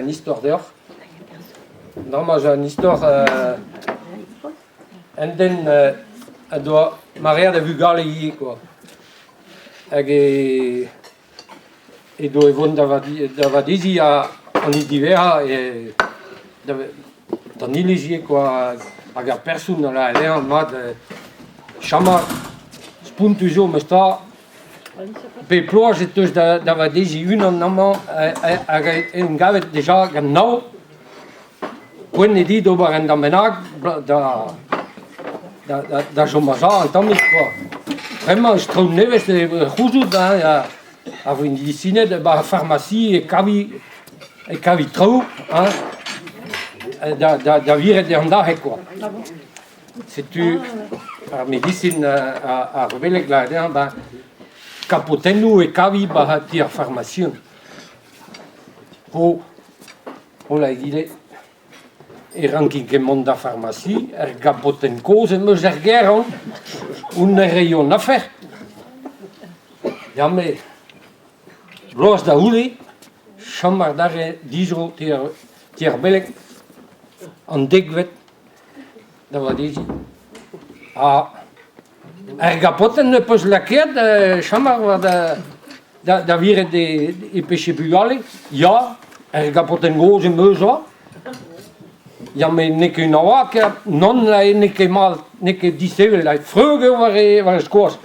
Une histoire d'or. Non, moi j'ai une histoire. En den doit Maria de Vugali quoi. Et doit vont d'avoir dit à en hiver et dans l'île quoi. Aga personne là elle est en mode chama spuntujo me sta per plage dus d'avoir dit une en amont en gavet déjà genau when il dit over en damenag da jomaza entendu quoi. Vraiment je trouve neves justo da a une medicine de la pharmacie et cavi trop hein da vire de andare quoi. C'est tu la medicine a révélé que là ben capotenu e cavi ba tir pharmacien. O la idée e ranking che monda pharmacie er capoten cose me zergeron un rayon affaire. Ja me los da uli chamar dare dijo tir belek en dikwet dat wat is er capoten ne pos la quête chamar da vire de péché buali ja er capoten cose me zo ja me nikke nou que non la nikke mal nikke die stel la freuge war skos